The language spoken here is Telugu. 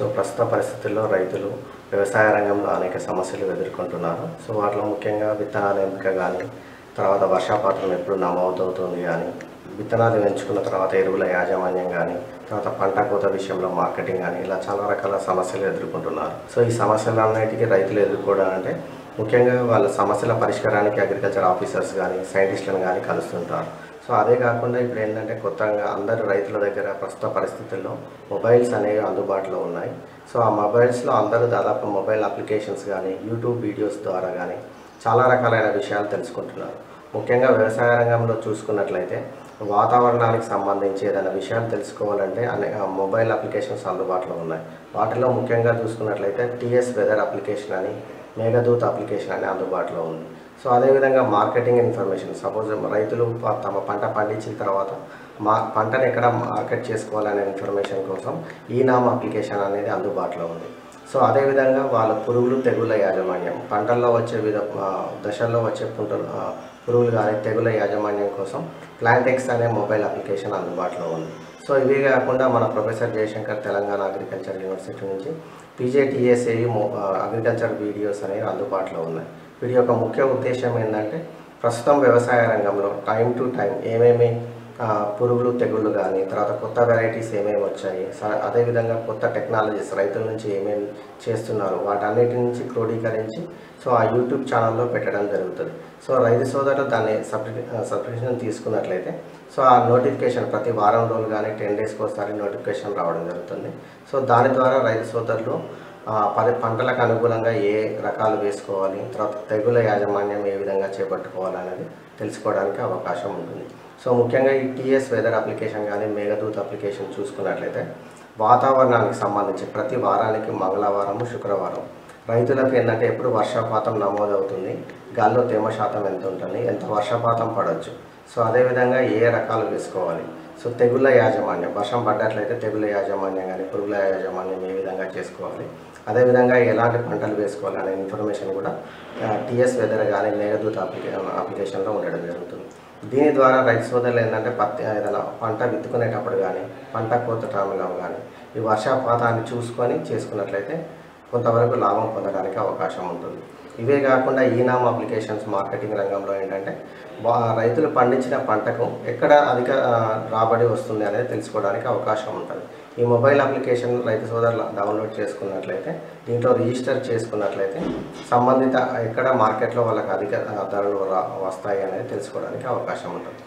సో ప్రస్తుత పరిస్థితుల్లో రైతులు వ్యవసాయ రంగంలో అనేక సమస్యలు ఎదుర్కొంటున్నారు. సో వాటిలో ముఖ్యంగా విత్తనాల ఎంపిక కానీ, తర్వాత వర్షపాతం ఎప్పుడు నమోదవుతుంది కానీ, విత్తనాలు ఎంచుకున్న తర్వాత ఎరువుల యాజమాన్యం కానీ, తర్వాత పంట కోత విషయంలో మార్కెటింగ్ కానీ, ఇలా చాలా రకాల సమస్యలు ఎదుర్కొంటున్నారు. సో ఈ సమస్యలన్నిటికీ రైతులు ఎదుర్కోవడాలంటే ముఖ్యంగా వాళ్ళ సమస్యల పరిష్కారానికి అగ్రికల్చర్ ఆఫీసర్స్ కానీ, సైంటిస్టులను కానీ కలుస్తుంటారు. సో అదే కాకుండా ఇప్పుడు ఏంటంటే కొత్తగా అందరు రైతుల దగ్గర ప్రస్తుత పరిస్థితుల్లో మొబైల్స్ అనేవి అందుబాటులో ఉన్నాయి. సో ఆ మొబైల్స్లో అందరూ దాదాపు మొబైల్ అప్లికేషన్స్ కానీ, యూట్యూబ్ వీడియోస్ ద్వారా కానీ చాలా రకాలైన విషయాలు తెలుసుకుంటున్నారు. ముఖ్యంగా వ్యవసాయ రంగంలో చూసుకున్నట్లయితే వాతావరణానికి సంబంధించి ఏదైనా విషయాలు తెలుసుకోవాలంటే మొబైల్ అప్లికేషన్స్ అందుబాటులో ఉన్నాయి. వాటిలో ముఖ్యంగా చూసుకున్నట్లయితే టీఎస్ వెదర్ అప్లికేషన్ అని, మేఘదూత్ అప్లికేషన్ అని అందుబాటులో ఉంది. సో అదేవిధంగా మార్కెటింగ్ ఇన్ఫర్మేషన్, సపోజ్ రైతులు తమ పంట పండించిన తర్వాత పంటను ఎక్కడ మార్కెట్ చేసుకోవాలనే ఇన్ఫర్మేషన్ కోసం ఈనామ్ అప్లికేషన్ అనేది అందుబాటులో ఉంది. సో అదేవిధంగా వాళ్ళ పురుగులు తెగుళ్ళ యాజమాన్యం, పంటల్లో వచ్చే దశల్లో వచ్చే పురుగులు కానీ తెగుళ్ళ యాజమాన్యం కోసం ప్లాంటెక్స్ అనే మొబైల్ అప్లికేషన్ అందుబాటులో ఉంది. సో ఇవే కాకుండా మన professor Jayashankar Telangana agriculture university నుంచి పీజేటీఎస్ఏయు అగ్రికల్చర్ వీడియోస్ అనేవి అందుబాటులో ఉన్నాయి. వీడి యొక్క ముఖ్య ఉద్దేశం ఏంటంటే ప్రస్తుతం వ్యవసాయ రంగంలో టైం టు టైం ఏమేమి పురుగులు తెగుళ్ళు కానీ, తర్వాత కొత్త వెరైటీస్ ఏమేమి వచ్చాయి, అదేవిధంగా కొత్త టెక్నాలజీస్ రైతుల నుంచి ఏమేమి చేస్తున్నారు వాటన్నిటి నుంచి క్రోడీకరించి సో ఆ యూట్యూబ్ ఛానల్లో పెట్టడం జరుగుతుంది. సో రైతు సోదరులు దాన్ని సబ్స్క్రిప్షన్ తీసుకున్నట్లయితే సో ఆ నోటిఫికేషన్ ప్రతి వారం రోజులు కానీ 10 డేస్కి ఒకసారి నోటిఫికేషన్ రావడం జరుగుతుంది. సో దాని ద్వారా రైతు సోదరులు పంటలకు అనుగుణంగా ఏ రకాలు వేసుకోవాలి, తర్వాత తెగుల యాజమాన్యం ఏ విధంగా చేపట్టుకోవాలనేది తెలుసుకోవడానికి అవకాశం ఉంటుంది. సో ముఖ్యంగా ఈ టీఎస్ వెదర్ అప్లికేషన్ కానీ, మేఘదూత్ అప్లికేషన్ చూసుకున్నట్లయితే వాతావరణానికి సంబంధించి ప్రతి వారానికి మంగళవారము, శుక్రవారం రైతులకు ఏంటంటే ఎప్పుడు వర్షపాతం నమోదవుతుంది, గాల్లో తేమ శాతం ఎంత ఉంటుంది, ఎంత వర్షపాతం పడవచ్చు, సో అదేవిధంగా ఏ రకాలు వేసుకోవాలి, సో తెగుళ్ళ యాజమాన్యం వర్షం పడ్డట్లయితే తెగుళ్ళ యాజమాన్యం కానీ, పురుగుల యాజమాన్యం ఏ విధంగా చేసుకోవాలి, అదేవిధంగా ఎలాంటి పంటలు వేసుకోవాలి అనే ఇన్ఫర్మేషన్ కూడా టీఎస్ వెదర్ కానీ మేఘదూత్ అప్లికేషన్లో ఉండడం జరుగుతుంది. దీని ద్వారా రైతు సోదరులు ఏంటంటే ఏదైనా పంట విత్తుకునేటప్పుడు కానీ, పంట కోత టైంలో కానీ ఈ వర్షపాతాన్ని చూసుకొని చేసుకున్నట్లయితే కొంతవరకు లాభం పొందడానికి అవకాశం ఉంటుంది. ఇవే కాకుండా ఈనామ్ అప్లికేషన్స్ మార్కెటింగ్ రంగంలో ఏంటంటే రైతులు పండించిన పంటకు ఎక్కడ అధిక రాబడి వస్తుంది అనేది తెలుసుకోవడానికి అవకాశం ఉంటుంది. ఈ మొబైల్ అప్లికేషన్ రైతు సోదరులు డౌన్లోడ్ చేసుకున్నట్లయితే, దీంట్లో రిజిస్టర్ చేసుకున్నట్లయితే సంబంధిత ఎక్కడ మార్కెట్లో వాళ్ళకి అధిక ధరలు వస్తాయి అనేది తెలుసుకోవడానికి అవకాశం ఉంటుంది.